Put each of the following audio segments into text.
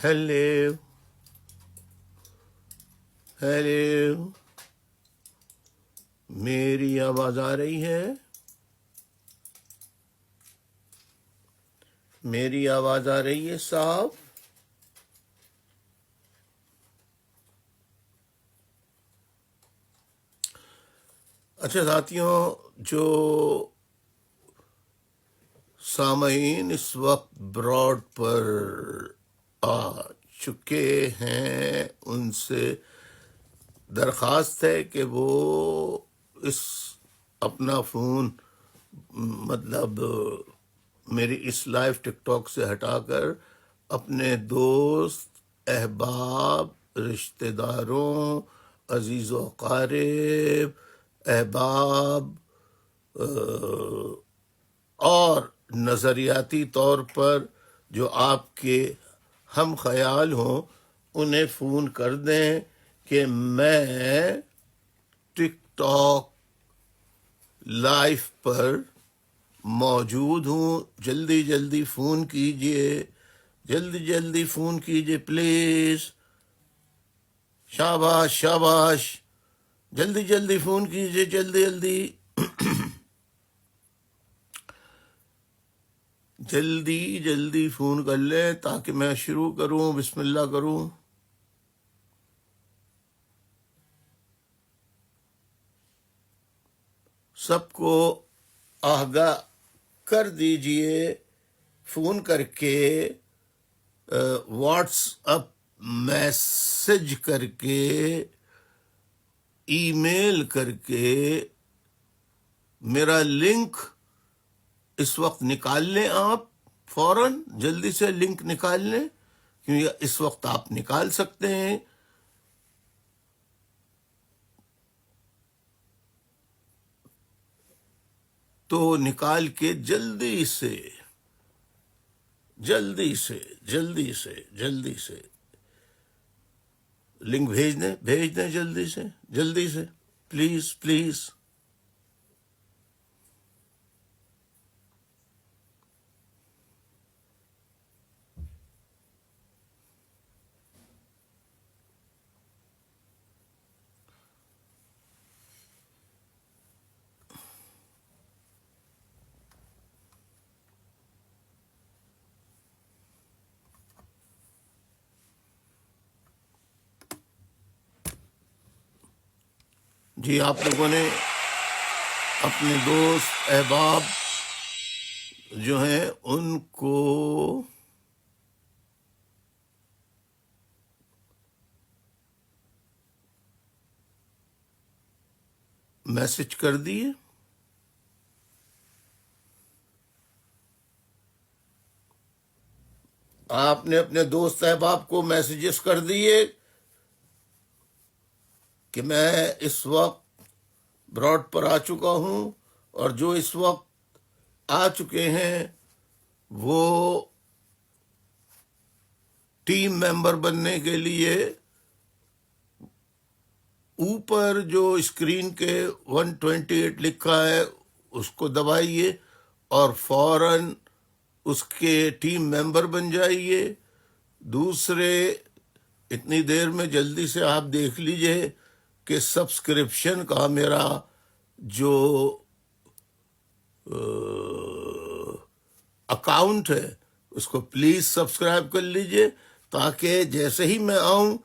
Hello hello, میری آواز آ رہی ہے؟ میری آواز آ رہی ہے صاحب؟ اچھا ساتھیوں، جو سامعین اس وقت براڈ پر آ چکے ہیں، ان سے درخواست ہے کہ وہ اس اپنا فون مطلب میری اس لائیو ٹک ٹاک سے ہٹا کر اپنے دوست، احباب، رشتہ داروں، عزیز و اقارب، احباب اور نظریاتی طور پر جو آپ کے ہم خیال ہوں انہیں فون کر دیں کہ میں ٹک ٹاک لائیو پر موجود ہوں، جلدی جلدی فون کیجئے، جلدی جلدی فون کیجئے پلیز، شاباش شاباش، جلدی جلدی فون کیجئے، جلدی جلدی جلدی جلدی فون کر لیں تاکہ میں شروع کروں، بسم اللہ کروں۔ سب کو آگاہ کر دیجئے فون کر کے، واٹس اپ میسج کر کے، ای میل کر کے میرا لنک اس وقت نکال لیں، آپ فوراً جلدی سے لنک نکال لیں، کیونکہ اس وقت آپ نکال سکتے ہیں۔ تو نکال کے جلدی سے جلدی سے جلدی سے جلدی سے لنک بھیج دیں جلدی سے پلیز پلیز۔ جی، آپ لوگوں نے اپنے دوست، احباب جو ہیں ان کو میسج کر دیے۔ آپ نے اپنے دوست احباب کو میسیجز کر دیے کہ میں اس وقت براڈ پر آ چکا ہوں، اور جو اس وقت آ چکے ہیں وہ ٹیم ممبر بننے کے لیے اوپر جو اسکرین کے 128 لکھا ہے اس کو دبائیے اور فوراً اس کے ٹیم ممبر بن جائیے۔ دوسرے، اتنی دیر میں جلدی سے آپ دیکھ لیجئے کہ سبسکرپشن کا میرا جو اکاؤنٹ ہے اس کو پلیز سبسکرائب کر لیجئے، تاکہ جیسے ہی میں آؤں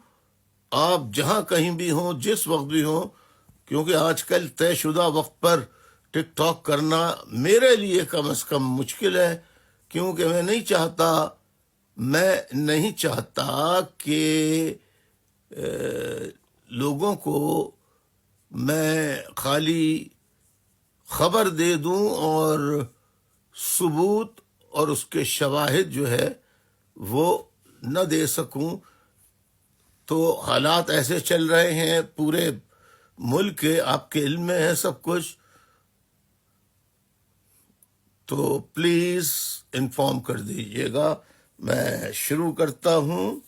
آپ جہاں کہیں بھی ہوں، جس وقت بھی ہوں، کیونکہ آج کل طے شدہ وقت پر ٹک ٹاک کرنا میرے لیے کم از کم مشکل ہے، کیونکہ میں نہیں چاہتا کہ لوگوں کو میں خالی خبر دے دوں اور ثبوت اور اس کے شواہد جو ہے وہ نہ دے سکوں۔ تو حالات ایسے چل رہے ہیں پورے ملک کے، آپ کے علم میں ہے سب کچھ، تو پلیز انفارم کر دیجیے گا۔ میں شروع کرتا ہوں۔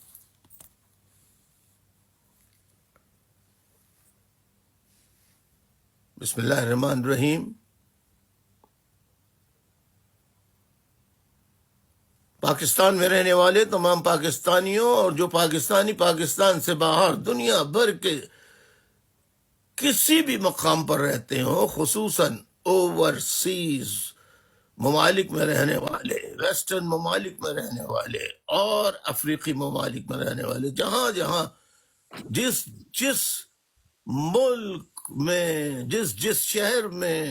بسم اللہ الرحمن الرحیم۔ پاکستان میں رہنے والے تمام پاکستانیوں اور جو پاکستانی پاکستان سے باہر دنیا بھر کے کسی بھی مقام پر رہتے ہوں، خصوصاً اوورسیز ممالک میں رہنے والے، ویسٹرن ممالک میں رہنے والے اور افریقی ممالک میں رہنے والے، جہاں جہاں جس جس ملک میں جس شہر میں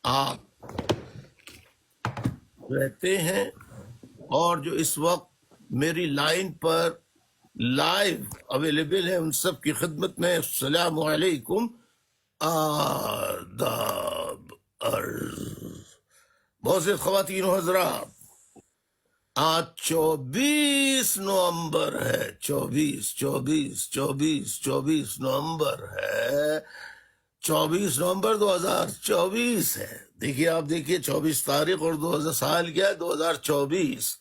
آپ رہتے ہیں اور جو اس وقت میری لائن پر لائیو اویلیبل ہے، ان سب کی خدمت میں السلام علیکم، آداب عرض۔ معزز خواتین و حضرات، آج 24 نومبر ہے، 24 نومبر ہے، 24 نومبر 2024 ہے۔ دیکھیے، آپ دیکھیے 24 تاریخ اور 2000 سال کیا ہے، 2024۔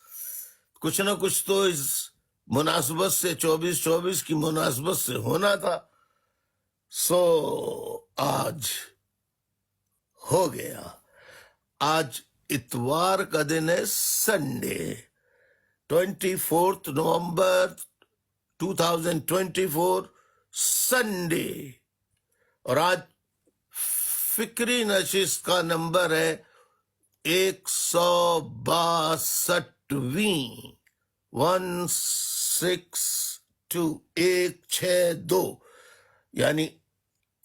کچھ نہ کچھ تو اس مناسبت سے 24 کی مناسبت سے ہونا تھا، سو آج ہو گیا۔ آج اتوار کا دن ہے، سنڈے، 24 نومبر 2024 سنڈے، اور آج فکری نشست کا نمبر ہے 162ویں، 162، یعنی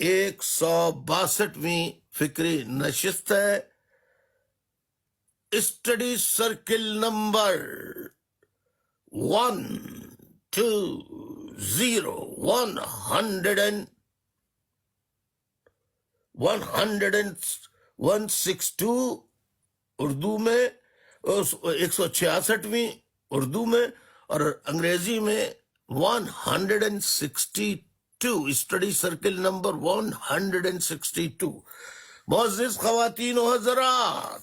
162ویں فکری نشست ہے۔ اسٹڈی سرکل نمبر 162 اردو میں، 166ویں اردو میں، اور انگریزی میں 162، اسٹڈی سرکل نمبر 162۔ معزز خواتین و حضرات،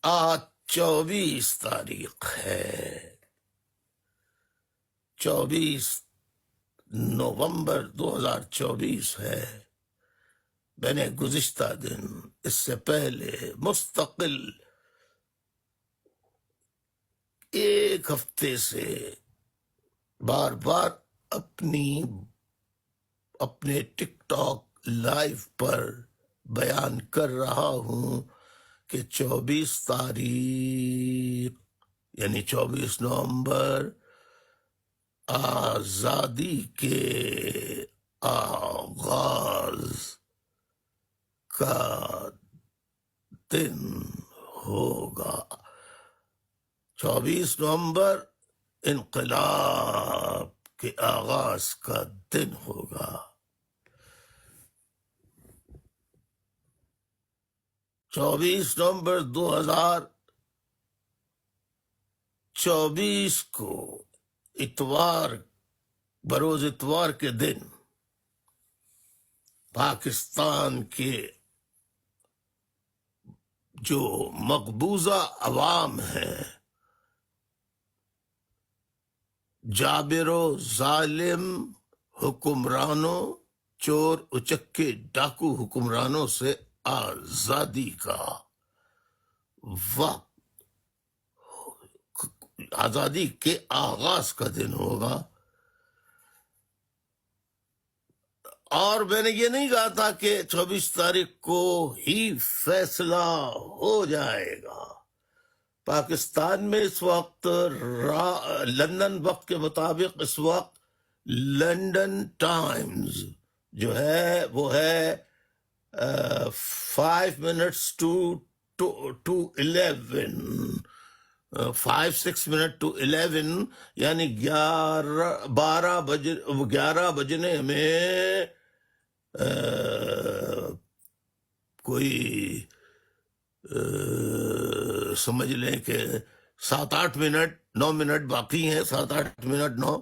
آج 24 تاریخ ہے، 24 نومبر 2024 ہے۔ میں نے گزشتہ دن اس سے پہلے مستقل ایک ہفتے سے بار بار اپنے ٹک ٹاک لائیو پر بیان کر رہا ہوں کہ 24 تاریخ یعنی 24 نومبر آزادی کے آغاز کا دن ہوگا۔ 24 نومبر انقلاب کے آغاز کا دن ہوگا۔ 24 نومبر 2024 کو بروز اتوار کے دن پاکستان کے جو مقبوضہ عوام ہیں، جابر و ظالم حکمرانوں، چور اچکے ڈاکو حکمرانوں سے آزادی کا وقت، آزادی کے آغاز کا دن ہوگا۔ اور میں نے یہ نہیں کہا تھا کہ 24 تاریخ کو ہی فیصلہ ہو جائے گا۔ پاکستان میں اس وقت لندن وقت کے مطابق اس وقت لنڈن ٹائمز جو ہے وہ ہے 5 minutes to 11، 5-6 minutes to 11، یعنی 11 بجنے میں کوئی سمجھ لیں کہ 7-8 منٹ 9 منٹ باقی ہیں، 7-8 منٹ 9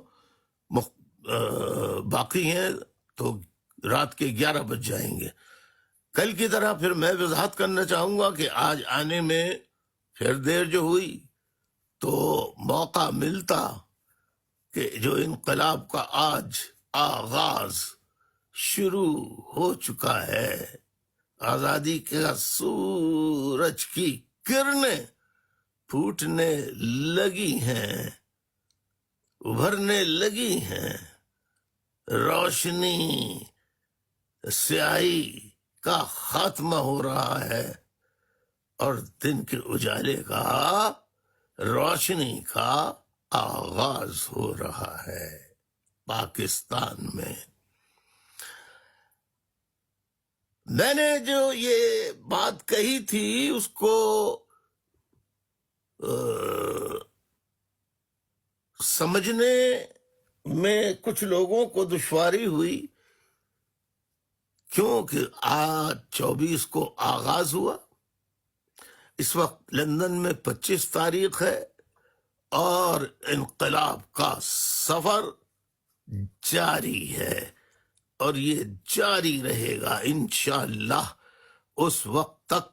باقی ہیں، تو رات کے 11 بج جائیں گے۔ کل کی طرح پھر میں وضاحت کرنا چاہوں گا کہ آج آنے میں پھر دیر جو ہوئی تو موقع ملتا کہ جو انقلاب کا آج آغاز شروع ہو چکا ہے، آزادی کا سورج کی کرنیں پھوٹنے لگی ہیں، ابھرنے لگی ہیں، روشنی سیاہی کا خاتمہ ہو رہا ہے اور دن کے اجالے کا، روشنی کا آغاز ہو رہا ہے پاکستان میں۔ میں نے جو یہ بات کہی تھی اس کو سمجھنے میں کچھ لوگوں کو دشواری ہوئی، کیونکہ آج 24 کو آغاز ہوا، اس وقت لندن میں 25 تاریخ ہے، اور انقلاب کا سفر جاری ہے، اور یہ جاری رہے گا انشاءاللہ اس وقت تک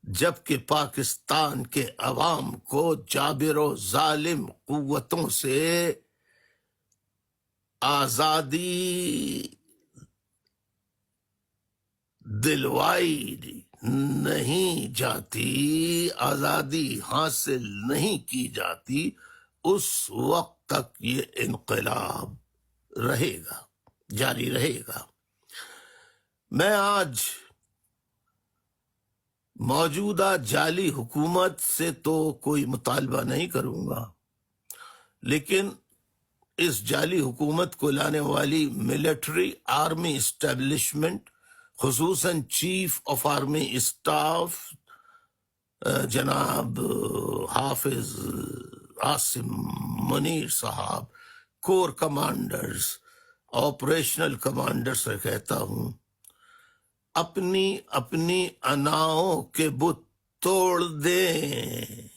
جب کہ پاکستان کے عوام کو جابر و ظالم قوتوں سے آزادی دلوائی نہیں جاتی، آزادی حاصل نہیں کی جاتی، اس وقت تک یہ انقلاب رہے گا، جاری رہے گا۔ میں آج موجودہ جعلی حکومت سے تو کوئی مطالبہ نہیں کروں گا، لیکن اس جعلی حکومت کو لانے والی ملٹری آرمی اسٹیبلشمنٹ، خصوصاً چیف آف آرمی اسٹاف جناب حافظ عاصم منیر صاحب، کور کمانڈرز، آپریشنل کمانڈر سے کہتا ہوں، اپنی اپنی اناؤں کے بت توڑ دیں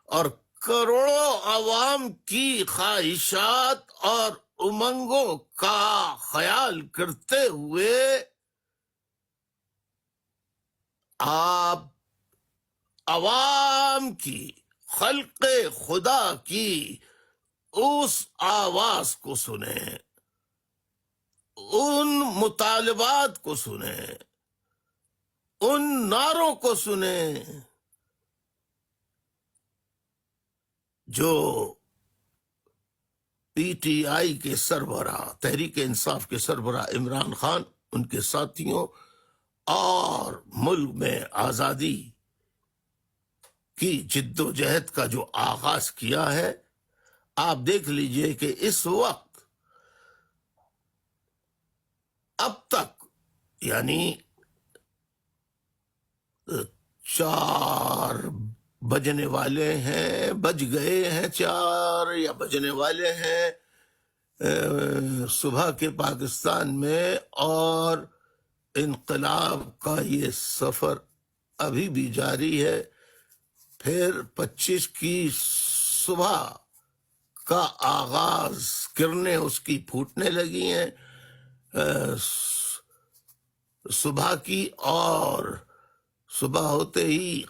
اور کروڑوں عوام کی خواہشات اور امنگوں کا خیال کرتے ہوئے آپ عوام کی، خلق خدا کی اس آواز کو سنیں، ان مطالبات کو سنیں، ان نعروں کو سنیں جو پی ٹی آئی کے سربراہ، تحریک انصاف کے سربراہ عمران خان، ان کے ساتھیوں اور ملک میں آزادی کی جد و جہد کا جو آغاز کیا ہے۔ آپ دیکھ لیجئے کہ اس وقت اب تک یعنی 4 بجنے والے ہیں، بج گئے ہیں 4 یا بجنے والے ہیں صبح کے پاکستان میں، اور انقلاب کا یہ سفر ابھی بھی جاری ہے۔ پھر 25 کی صبح کا آغاز، کرنیں اس کی پھوٹنے لگی ہیں صبح کی، اور صبح ہوتے ہی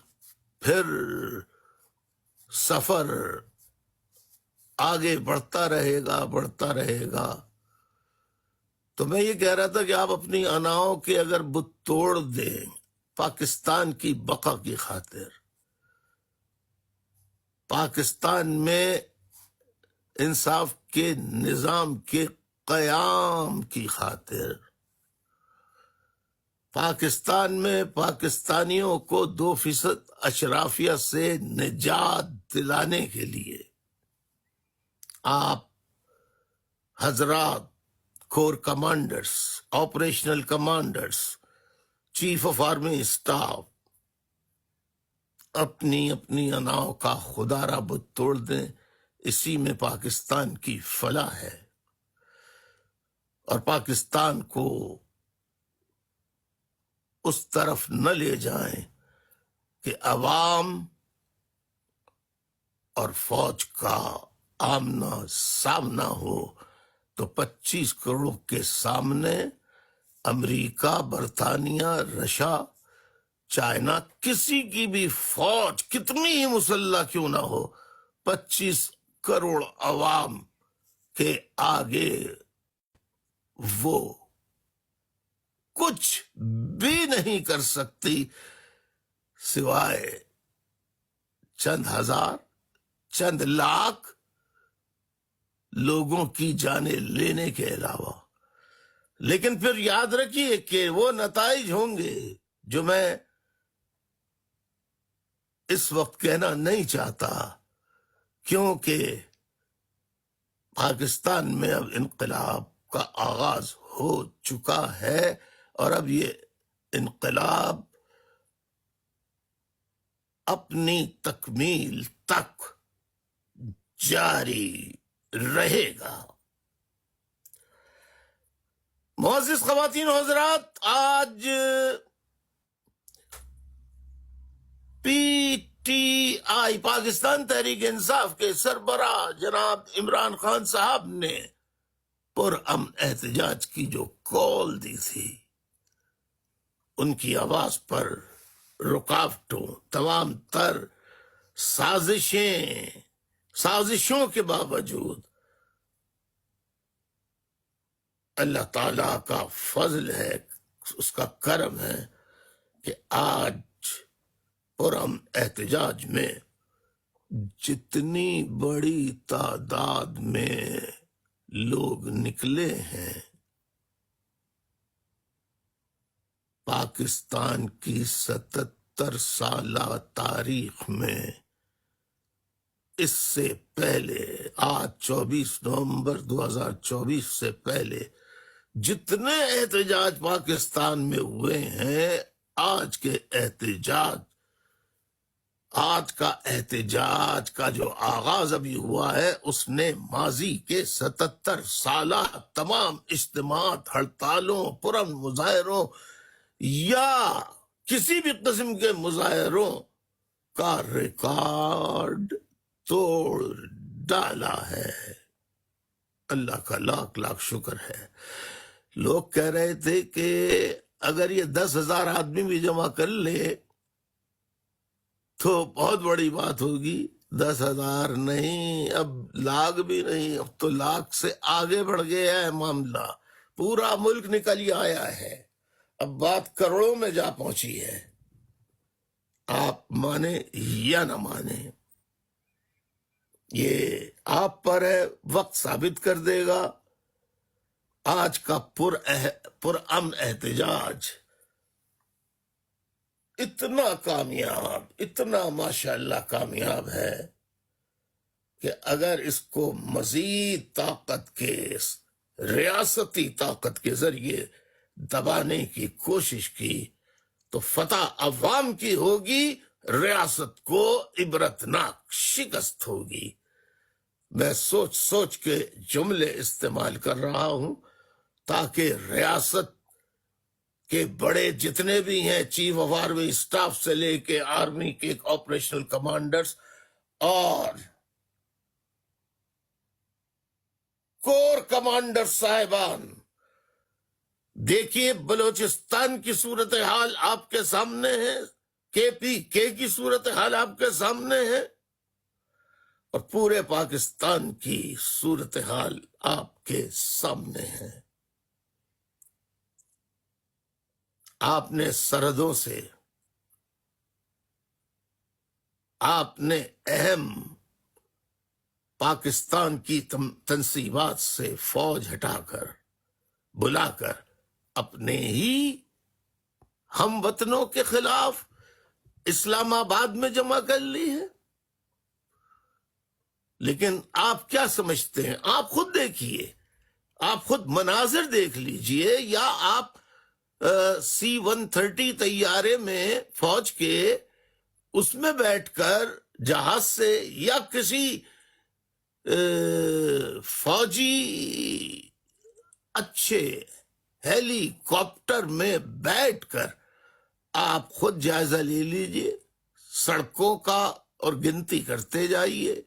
پھر سفر آگے بڑھتا رہے گا، بڑھتا رہے گا۔ تو میں یہ کہہ رہا تھا کہ آپ اپنی اناؤں کے اگر بت توڑ دیں پاکستان کی بقا کی خاطر، پاکستان میں انصاف کے نظام کے قیام کی خاطر، پاکستان میں پاکستانیوں کو 2% اشرافیہ سے نجات دلانے کے لیے، آپ حضرات corps commanders, operational commanders, chief of army staff, اپنی اپنی اناؤں کا خدا را بت توڑ دیں۔ اسی میں پاکستان کی فلاح ہے، اور پاکستان کو اس طرف نہ لے جائیں کہ عوام اور فوج کا آمنا سامنا ہو تو 25 کروڑ کے سامنے امریکہ، برطانیہ، رشیا، چائنا، کسی کی بھی فوج کتنی ہی مسلح کیوں نہ ہو، 25 کروڑ عوام کے آگے وہ کچھ بھی نہیں کر سکتی سوائے چند ہزار، چند لاکھ لوگوں کی جانیں لینے کے علاوہ۔ لیکن پھر یاد رکھیے کہ وہ نتائج ہوں گے جو میں اس وقت کہنا نہیں چاہتا، کیونکہ پاکستان میں اب انقلاب کا آغاز ہو چکا ہے، اور اب یہ انقلاب اپنی تکمیل تک جاری رہے گا۔ معزز خواتین و حضرات، آج P T I Pakistan Tehreek Insaf کے سربراہ جناب عمران خان صاحب نے پرامن احتجاج کی جو کال دی تھی، ان کی آواز پر رکاوٹوں، تمام تر سازشوں کے باوجود اللہ تعالی کا فضل ہے، اس کا کرم ہے کہ آج پرامن احتجاج میں جتنی بڑی تعداد میں لوگ نکلے ہیں، پاکستان کی 77 سالہ تاریخ میں اس سے پہلے، آج 24 نومبر 2024 سے پہلے جتنے احتجاج پاکستان میں ہوئے ہیں، آج کا احتجاج کا جو آغاز ابھی ہوا ہے، اس نے ماضی کے 77 سالہ تمام اجتماعات، ہڑتالوں، پرامن مظاہروں یا کسی بھی قسم کے مظاہروں کا ریکارڈ توڑ ڈالا ہے۔ اللہ کا لاکھ لاکھ شکر ہے۔ لوگ کہہ رہے تھے کہ اگر یہ 10,000 آدمی بھی جمع کر لے تو بہت بڑی بات ہوگی۔ 10,000 نہیں، اب لاکھ بھی نہیں، اب تو لاکھ سے آگے بڑھ گیا ہے معاملہ، پورا ملک نکل آیا ہے، اب بات کروڑوں میں جا پہنچی ہے۔ آپ مانیں یا نہ مانیں، یہ آپ پر ہے، وقت ثابت کر دے گا۔ آج کا پرامن احتجاج اتنا کامیاب، اتنا ماشاءاللہ کامیاب ہے کہ اگر اس کو مزید طاقت کے، ریاستی طاقت کے ذریعے دبانے کی کوشش کی تو فتح عوام کی ہوگی، ریاست کو عبرتناک شکست ہوگی۔ میں سوچ کے جملے استعمال کر رہا ہوں تاکہ ریاست کے بڑے جتنے بھی ہیں، چیف آف آرمی اسٹاف سے لے کے آرمی کے آپریشنل کمانڈرز اور کور کمانڈر صاحبان، دیکھیے بلوچستان کی صورتحال آپ کے سامنے ہے، KPK کی صورتحال آپ کے سامنے ہے، اور پورے پاکستان کی صورتحال آپ کے سامنے ہے۔ آپ نے سرحدوں سے، آپ نے اہم پاکستان کی تنصیبات سے فوج ہٹا کر، بلا کر اپنے ہی ہم وطنوں کے خلاف اسلام آباد میں جمع کر لی ہے۔ لیکن آپ کیا سمجھتے ہیں؟ آپ خود دیکھیے، آپ خود مناظر دیکھ لیجئے، یا آپ C-130 طیارے میں فوج کے اس میں بیٹھ کر جہاز سے یا کسی فوجی اچھے ہیلی کاپٹر میں بیٹھ کر آپ خود جائزہ لے لیجئے سڑکوں کا اور گنتی کرتے جائیے۔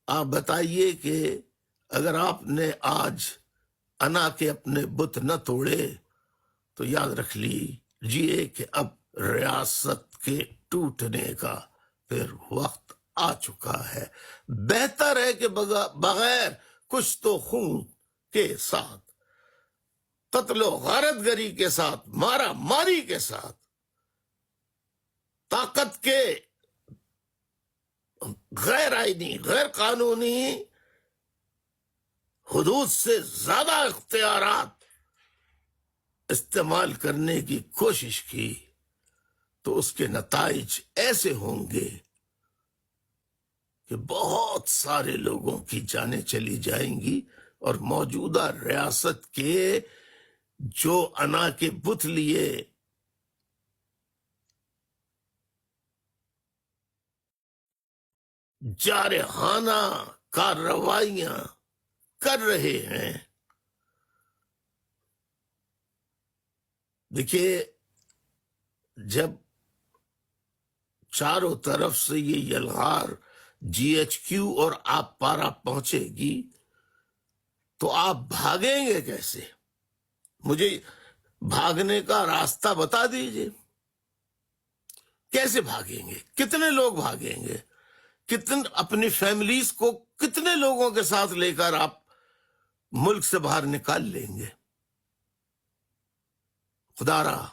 آپ بتائیے کہ اگر آپ نے آج انا کے اپنے بت نہ توڑے تو یاد رکھ لیجیے کہ اب ریاست کے ٹوٹنے کا پھر وقت آ چکا ہے۔ بہتر ہے کہ بغیر کچھ تو خون کے ساتھ، قتل و غارت گری کے ساتھ، مارا ماری کے ساتھ، طاقت کے غیر آئینی غیر قانونی حدود سے زیادہ اختیارات استعمال کرنے کی کوشش کی تو اس کے نتائج ایسے ہوں گے کہ بہت سارے لوگوں کی جانیں چلی جائیں گی، اور موجودہ ریاست کے جو انا کے بت لیے جارحانہ کارروائیاں کر رہے ہیں، دیکھیے جب چاروں طرف سے یہ یلغار جی ایچ کیو اور آپ پارا پہنچے گی تو آپ بھاگیں گے کیسے؟ مجھے بھاگنے کا راستہ بتا دیجئے، کیسے بھاگیں گے؟ کتنے لوگ بھاگیں گے؟ اپنی فیملیز کو کتنے لوگوں کے ساتھ لے کر آپ ملک سے باہر نکال لیں گے؟ خدا را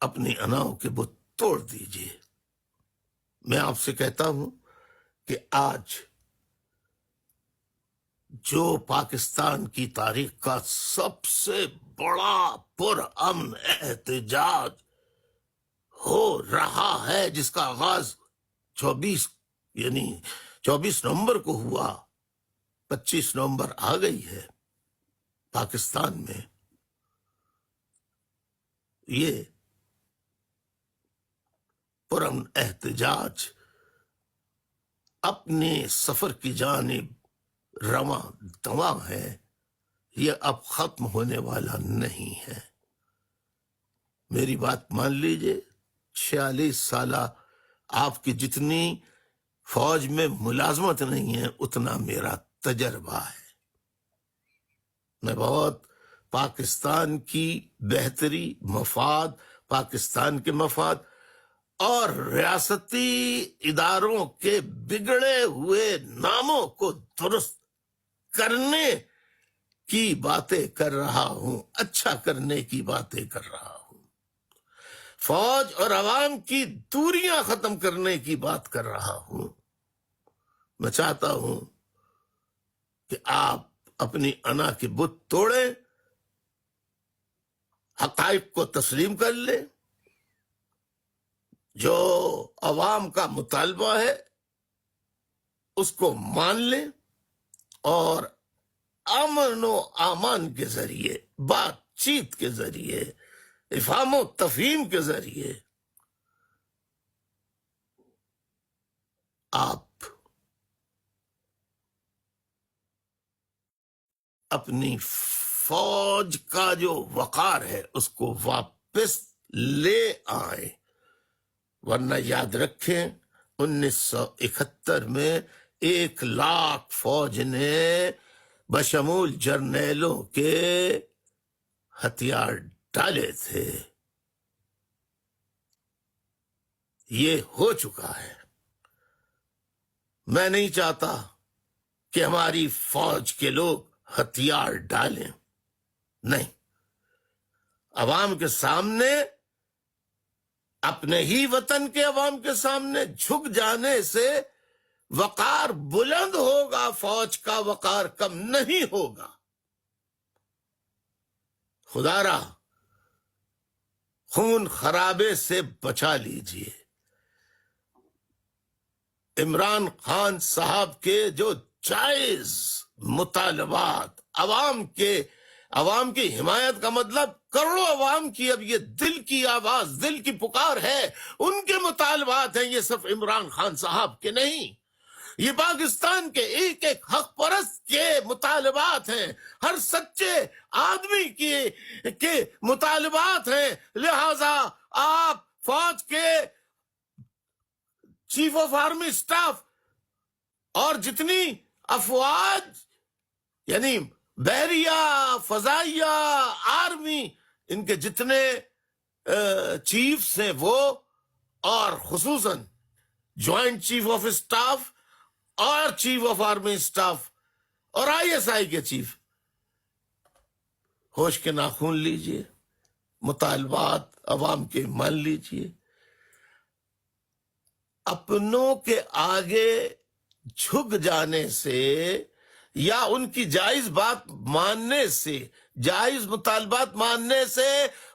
اپنی اناؤں کے بت توڑ دیجئے۔ میں آپ سے کہتا ہوں کہ آج جو پاکستان کی تاریخ کا سب سے بڑا پرامن احتجاج ہو رہا ہے، جس کا آغاز 24 نومبر کو ہوا، 25 نومبر آ گئی ہے، پاکستان میں یہ پرامن احتجاج اپنے سفر کی جانب رواں دواں ہے، یہ اب ختم ہونے والا نہیں ہے۔ میری بات مان لیجئے، 46 سالہ آپ کی جتنی فوج میں ملازمت نہیں ہے اتنا میرا تجربہ ہے۔ میں بہت پاکستان کی بہتری، مفاد، پاکستان کے مفاد اور ریاستی اداروں کے بگڑے ہوئے ناموں کو درست کرنے کی باتیں کر رہا ہوں، اچھا کرنے کی باتیں کر رہا ہوں، فوج اور عوام کی دوریاں ختم کرنے کی بات کر رہا ہوں۔ میں چاہتا ہوں کہ آپ اپنی انا کے بت توڑیں، حقائق کو تسلیم کر لیں، جو عوام کا مطالبہ ہے اس کو مان لیں، اور امن و امان کے ذریعے، بات چیت کے ذریعے، افہام و تفہیم کے ذریعے آپ اپنی فوج کا جو وقار ہے اس کو واپس لے آئیں۔ ورنہ یاد رکھیں 1971 میں 1,00,000 فوج نے بشمول جرنیلوں کے ہتھیار ڈالے تھے۔ یہ ہو چکا ہے۔ میں نہیں چاہتا کہ ہماری فوج کے لوگ ہتھیار ڈالیں، نہیں، عوام کے سامنے، اپنے ہی وطن کے عوام کے سامنے جھک جانے سے وقار بلند ہوگا، فوج کا وقار کم نہیں ہوگا۔ خدا را خون خرابے سے بچا لیجئے۔ عمران خان صاحب کے جو جائز مطالبات، عوام کی حمایت کا مطلب کروڑوں عوام کی اب یہ دل کی آواز، دل کی پکار ہے، ان کے مطالبات ہیں، یہ صرف عمران خان صاحب کے نہیں، یہ پاکستان کے ایک ایک حق پرست کے مطالبات ہیں، ہر سچے آدمی کے مطالبات ہیں۔ لہذا آپ فوج کے چیف آف آرمی سٹاف اور جتنی افواج، یعنی بحریہ، فضائیہ، آرمی، ان کے جتنے چیفز ہیں وہ، اور خصوصاً جوائنٹ چیف آف اسٹاف اور چیف آف آرمی سٹاف اور ISI کے چیف، ہوش کے ناخن لیجئے، مطالبات عوام کے مان لیجئے۔ اپنوں کے آگے جھک جانے سے یا ان کی جائز بات ماننے سے، جائز مطالبات ماننے سے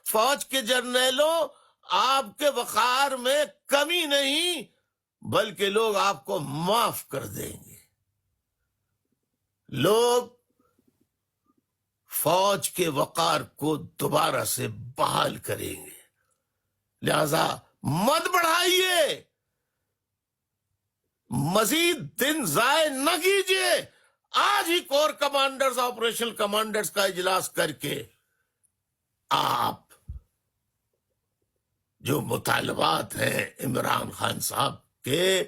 فوج کے جرنیلوں آپ کے وقار میں کمی نہیں، بلکہ لوگ آپ کو معاف کر دیں گے. لوگ فوج کے وقار کو دوبارہ سے بحال کریں گے. لہذا مت بڑھائیے، مزید دن ضائع نہ کیجیے. آج ہی کور کمانڈرز، آپریشنل کمانڈرز کا اجلاس کر کے آپ جو مطالبات ہیں عمران خان صاحب کے،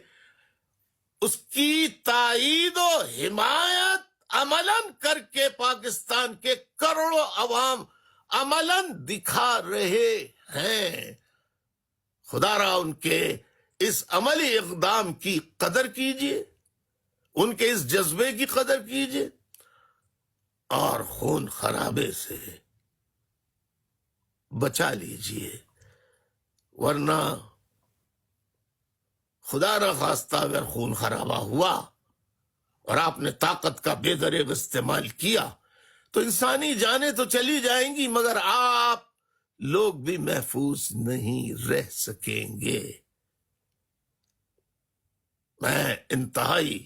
اس کی تائید و حمایت عملاً کر کے پاکستان کے کروڑوں عوام عملاً دکھا رہے ہیں. خدا را ان کے اس عملی اقدام کی قدر کیجیے، ان کے اس جذبے کی قدر کیجیے، اور خون خرابے سے بچا لیجیے. ورنہ خدا نہ خواستہ اگر خون خرابہ ہوا اور آپ نے طاقت کا بے دریغ استعمال کیا تو انسانی جانیں تو چلی جائیں گی، مگر آپ لوگ بھی محفوظ نہیں رہ سکیں گے. میں انتہائی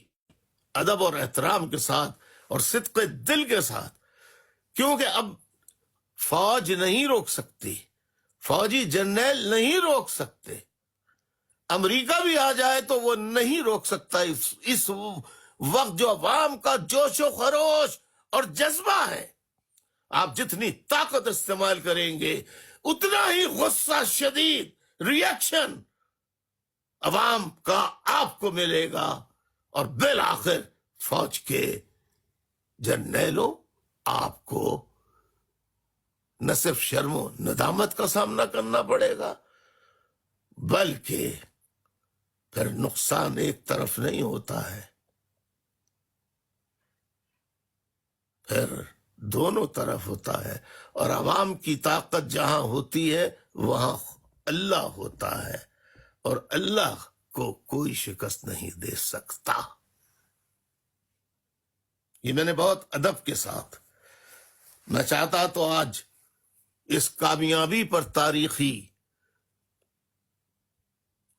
ادب اور احترام کے ساتھ اور صدق دل کے ساتھ، کیونکہ اب فوج نہیں روک سکتی، فوجی جرنیل نہیں روک سکتے، امریکہ بھی آ جائے تو وہ نہیں روک سکتا. اس وقت جو عوام کا جوش و خروش اور جذبہ ہے، آپ جتنی طاقت استعمال کریں گے اتنا ہی غصہ شدید ریئیکشن عوام کا آپ کو ملے گا، اور بالآخر فوج کے جرنیلوں آپ کو نہ صرف شرم و ندامت کا سامنا کرنا پڑے گا، بلکہ پھر نقصان ایک طرف نہیں ہوتا ہے، پھر دونوں طرف ہوتا ہے. اور عوام کی طاقت جہاں ہوتی ہے وہاں اللہ ہوتا ہے، اور اللہ کو کوئی شکست نہیں دے سکتا. یہ میں نے بہت ادب کے ساتھ، میں چاہتا تو آج اس کامیابی پر تاریخی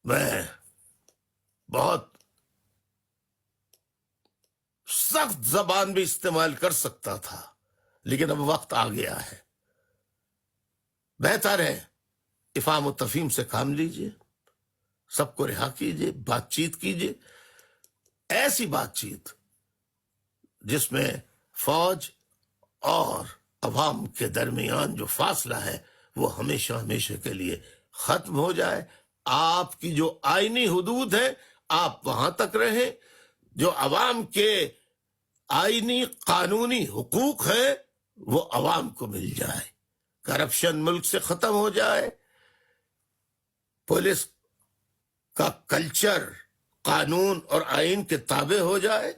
میں بہت سخت زبان بھی استعمال کر سکتا تھا، لیکن اب وقت آ گیا ہے. بہتر ہے افہام و تفہیم سے کام لیجئے، سب کو رہا کیجئے، بات چیت کیجئے، ایسی بات چیت جس میں فوج اور عوام کے درمیان جو فاصلہ ہے وہ ہمیشہ ہمیشہ کے لیے ختم ہو جائے. آپ کی جو آئینی حدود ہے آپ وہاں تک رہیں، جو عوام کے آئینی قانونی حقوق ہیں وہ عوام کو مل جائے، کرپشن ملک سے ختم ہو جائے، پولیس کا کلچر قانون اور آئین کے تابع ہو جائے،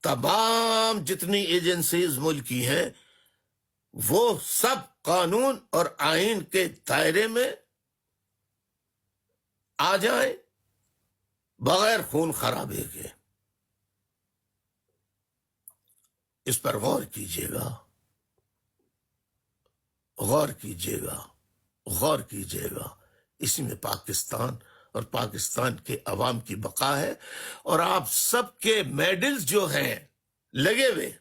تمام جتنی ایجنسیز ملکی ہیں وہ سب قانون اور آئین کے دائرے میں آ جائیں بغیر خون خرابے کے. اس پر غور کیجیے گا، غور کیجیے گا، غور کیجیے گا. اسی میں پاکستان اور پاکستان کے عوام کی بقا ہے، اور آپ سب کے میڈلز جو ہیں لگے ہوئے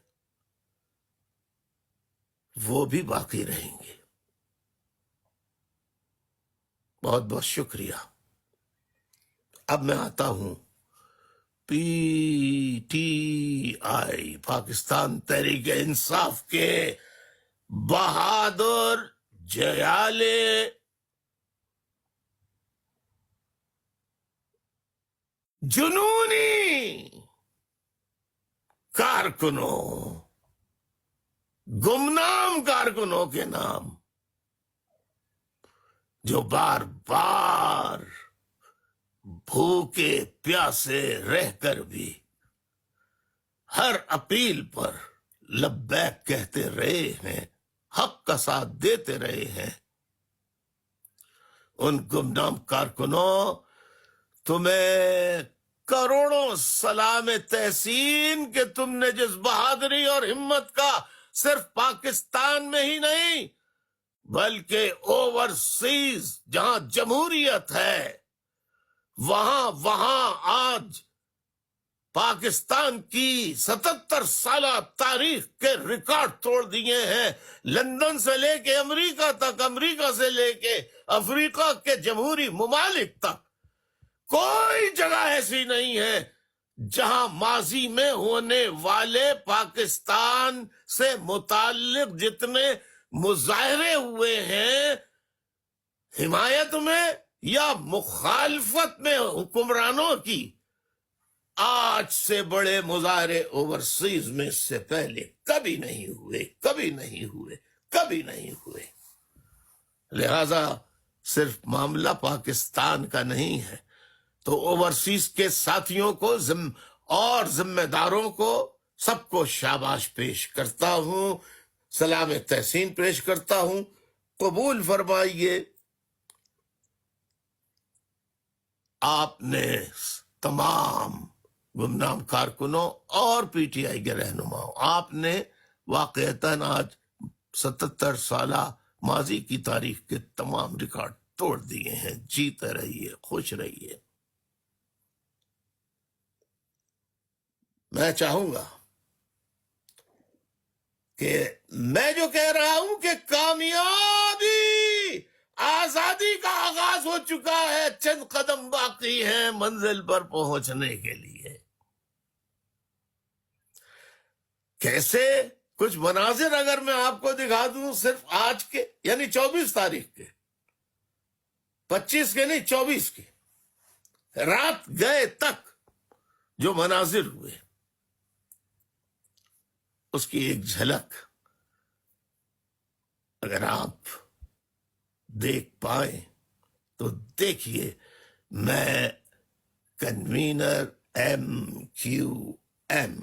وہ بھی باقی رہیں گے. بہت بہت شکریہ. اب میں آتا ہوں P T I, Pakistan Tehreek Insaf کے بہادر جیالے جنونی کارکنوں، گمنام کارکنوں کے نام، جو بار بار بھوکے پیاسے رہ کر بھی ہر اپیل پر لبیک کہتے رہے ہیں، حق کا ساتھ دیتے رہے ہیں. ان گمنام کارکنوں تمہیں کروڑوں سلام تحسین کہ تم نے جس بہادری اور ہمت کا صرف پاکستان میں ہی نہیں بلکہ اوورسیز جہاں جمہوریت ہے وہاں آج پاکستان کی 77 سالہ تاریخ کے ریکارڈ توڑ دیے ہیں. لندن سے لے کے امریکہ تک، امریکہ سے لے کے افریقہ کے جمہوری ممالک تک کوئی جگہ ایسی نہیں ہے جہاں ماضی میں ہونے والے پاکستان سے متعلق جتنے مظاہرے ہوئے ہیں حمایت میں یا مخالفت میں حکمرانوں کی، آج سے بڑے مظاہرے اوورسیز میں اس سے پہلے کبھی نہیں ہوئے، کبھی نہیں ہوئے، کبھی نہیں ہوئے. لہذا صرف معاملہ پاکستان کا نہیں ہے تو اوورسیز کے ساتھیوں کو اور ذمہ داروں کو سب کو شاباش پیش کرتا ہوں، سلام تحسین پیش کرتا ہوں. قبول فرمائیے آپ نے تمام گمنام کارکنوں اور پی ٹی آئی کے رہنماؤں، آپ نے واقعتاً آج 77 سالہ ماضی کی تاریخ کے تمام ریکارڈ توڑ دیے ہیں. جیتے رہیے، خوش رہیے. میں چاہوں گا کہ میں جو کہہ رہا ہوں کہ کامیابی، آزادی کا آغاز ہو چکا ہے، چند قدم باقی ہیں منزل پر پہنچنے کے لیے. کیسے؟ کچھ مناظر اگر میں آپ کو دکھا دوں صرف آج کے، یعنی 24 تاریخ کے، 25 کے نہیں 24 کے رات گئے تک جو مناظر ہوئے اس کی ایک جھلک اگر آپ دیکھ پائیں تو دیکھیے. میں کنوینر MQM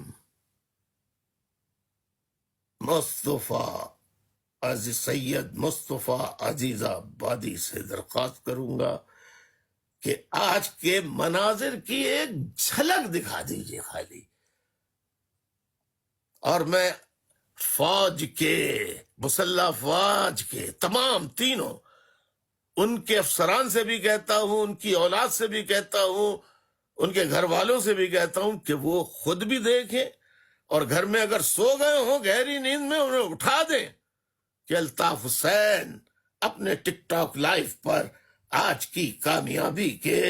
سید مصطفیٰ عزیز آبادی سے درخواست کروں گا کہ آج کے مناظر کی ایک جھلک دکھا دیجیے خالی. اور میں فوج کے، مسلح فوج کے تمام تینوں، ان کے افسران سے بھی کہتا ہوں، ان کی اولاد سے بھی کہتا ہوں، ان کے گھر والوں سے بھی کہتا ہوں کہ وہ خود بھی دیکھیں اور گھر میں اگر سو گئے ہوں گہری نیند میں انہیں اٹھا دیں کہ الطاف حسین اپنے ٹک ٹاک لائیو پر آج کی کامیابی کے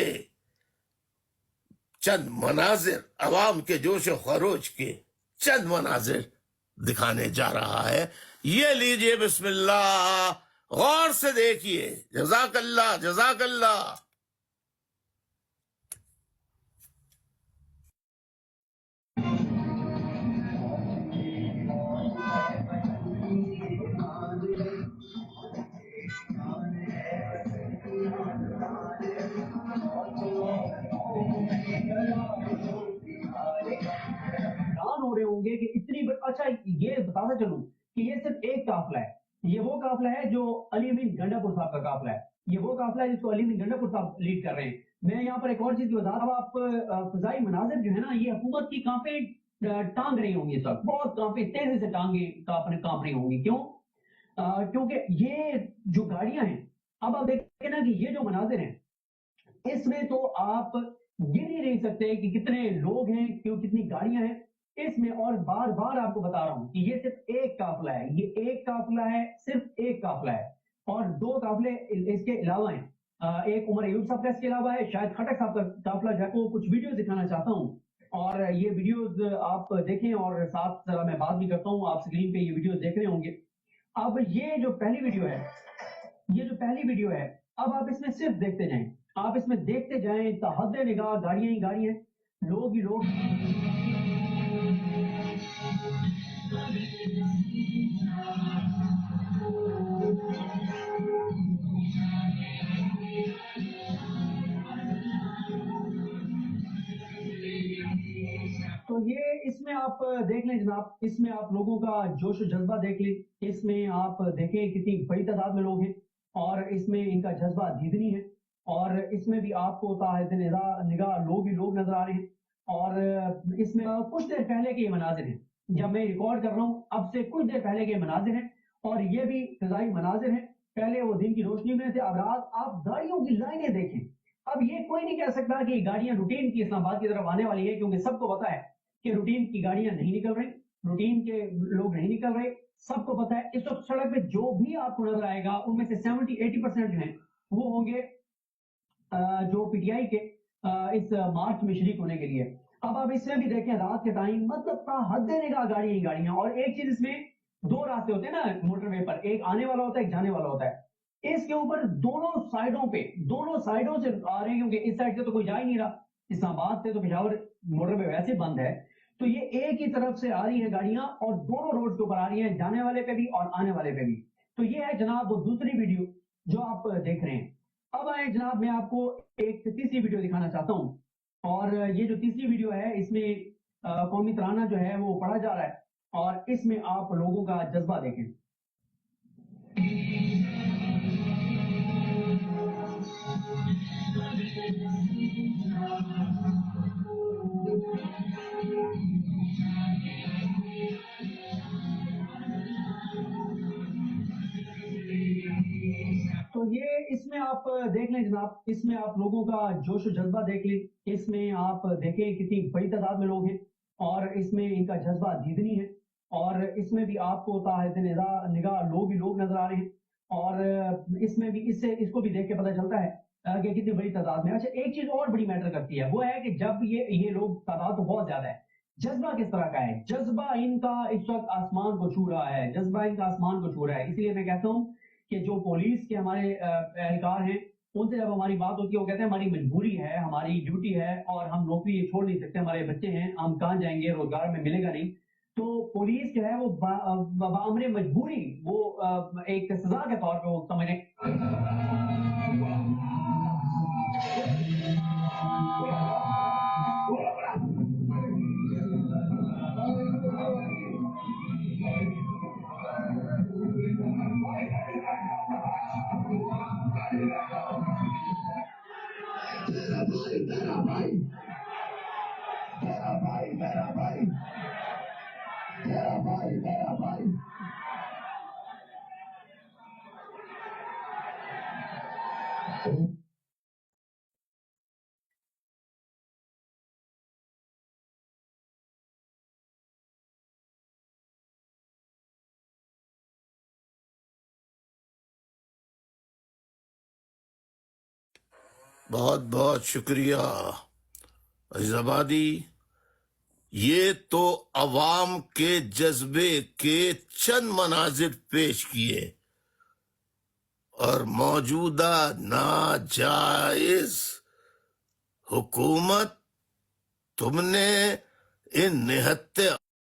چند مناظر، عوام کے جوش و خروش کے چند مناظر دکھانے جا رہا ہے. یہ لیجئے، بسم اللہ، غور سے دیکھیے. جزاک اللہ، جزاک اللہ. ہو رہے ہوں گے کہ اتنی اچھا یہ بتانا چلوں کہ یہ صرف ایک قافلہ ہے. یہ وہ قافلہ ہے جو علی امین گنڈا پور صاحب کا قافلہ ہے. یہ وہ قافلہ ہے جس کو علی امین گنڈا پور صاحب لیڈ کر رہے ہیں. میں یہاں پر ایک اور چیز کی وضاحت، اب آپ فضائی مناظر جو ہے نا، یہ حکومت کی کانپیں ٹانگ رہی ہوں گی، اس وقت بہت کانپیں تیزی سے کانپ رہی ہوں گی. کیوں؟ کیونکہ یہ جو گاڑیاں ہیں، اب آپ دیکھیں نا کہ یہ جو مناظر ہیں اس میں تو آپ گن ہی نہیں سکتے کہ کتنے لوگ ہیں، کتنی گاڑیاں ہیں اس میں. اور بار بار آپ کو بتا رہا ہوں کہ یہ صرف ایک قافلہ ہے، یہ ایک قافلہ ہے، صرف ایک قافلہ ہے. اور دو قافلے اس کے علاوہ ہیں. ایک عمر ایوب صاحب کا اس کے علاوہ ہے، شاید خٹک صاحب کا قافلہ جو ہے وہ کچھ ویڈیوز دکھانا چاہتا ہوں، اور یہ ویڈیوز آپ دیکھیں اور ساتھ ذرا میں بات بھی کرتا ہوں. آپ اسکرین پہ یہ ویڈیوز دیکھ رہے ہوں گے. اب یہ جو پہلی ویڈیو ہے، اب آپ اس میں صرف دیکھتے جائیں، آپ اس میں دیکھتے جائیں، تحد نگاہ گاڑیاں ہی گاڑیاں، لوگ ہی لوگ. تو یہ اس میں آپ دیکھ لیں جناب، اس میں آپ لوگوں کا جوش و جذبہ دیکھ لیں. اس میں آپ دیکھیں کتنی بڑی تعداد میں لوگ ہیں اور اس میں ان کا جذبہ دیدنی ہے. اور اس میں بھی آپ کو تاحت نگاہ لوگ ہی لوگ نظر آ رہے ہیں، اور اس میں کچھ دیر پہلے کے یہ مناظر ہیں، جب میں ریکارڈ کر رہا ہوں اب سے کچھ دیر پہلے کے مناظر ہیں، اور یہ بھی فضائی مناظر ہیں۔ پہلے وہ دن کی روشنی میں تھے، اب رات آپ گاڑیوں کی لائنیں دیکھیں۔ اب یہ کوئی نہیں کہہ سکتا کہ یہ گاڑیاں روٹین کی اسلام آباد کی طرف آنے والی ہے، کیونکہ سب کو پتا ہے کہ روٹین کی گاڑیاں نہیں نکل رہی، روٹین کے لوگ نہیں نکل رہے، سب کو پتا ہے۔ اس وقت سڑک پہ جو بھی آپ کو نظر آئے گا ان میں سے 70-80% ہیں وہ ہوں گے جو پی ٹی آئی کے اس مارچ میں شریک ہونے کے لیے۔ اب آپ اس میں بھی دیکھیں رات کے ٹائم مطلب حد نگاہ گاڑیاں ہی گاڑیاں، اور ایک چیز اس میں دو راستے ہوتے ہیں نا موٹر وے پر، ایک آنے والا ہوتا ہے ایک جانے والا ہوتا ہے۔ اس کے اوپر دونوں سائڈوں سے آ رہے ہیں، کیونکہ اس سائڈ سے تو کوئی جا ہی نہیں رہا، اسلام آباد سے تو پشاور موٹر وے ویسے بند ہے، تو یہ ایک ہی طرف سے آ رہی ہیں گاڑیاں اور دونوں روڈ کے اوپر آ رہی ہیں، جانے والے پہ بھی اور آنے والے پہ بھی۔ تو یہ ہے جناب وہ دوسری ویڈیو جو آپ دیکھ رہے ہیں۔ اب آئے جناب میں آپ کو ایک تیسری ویڈیو دکھانا چاہتا ہوں، اور یہ جو تیسری ویڈیو ہے اس میں قومی ترانہ جو ہے وہ پڑھا جا رہا ہے، اور اس میں آپ لوگوں کا جذبہ دیکھیں۔ تو یہ اس میں آپ دیکھ لیں جناب، اس میں آپ لوگوں کا جوش و جذبہ دیکھ لیں، اس میں آپ دیکھیں کتنی بڑی تعداد میں لوگ ہیں، اور اس میں ان کا جذبہ دیدنی ہے، اور اس میں بھی آپ کو تاحت نگاہ لوگ ہی لوگ نظر آ رہے ہیں، اور اس میں بھی اس کو بھی دیکھ کے پتہ چلتا ہے کہ کتنی بڑی تعداد میں۔ اچھا ایک چیز اور بڑی میٹر کرتی ہے، وہ ہے کہ جب یہ لوگ تعداد تو بہت زیادہ ہے، جذبہ کس طرح کا ہے؟ جذبہ ان کا اس وقت آسمان کو چھو رہا ہے، جذبہ ان کا آسمان کو چھو رہا ہے۔ اس لیے میں کہتا ہوں کہ جو پولیس کے ہمارے اہلکار ہیں ان سے جب ہماری بات ہوتی ہے وہ کہتے ہیں ہماری مجبوری ہے، ہماری ڈیوٹی ہے، اور ہم نوکری یہ چھوڑ نہیں سکتے، ہمارے بچے ہیں، ہم کہاں جائیں گے، روزگار میں ملے گا نہیں۔ تو پولیس جو ہے وہ بامر مجبوری وہ ایک سزا کے طور پہ وہ سمجھیں۔ بہت بہت شکریہ عزیز آبادی۔ یہ تو عوام کے جذبے کے چند مناظر پیش کیے، اور موجودہ ناجائز حکومت تم نے ان نہتے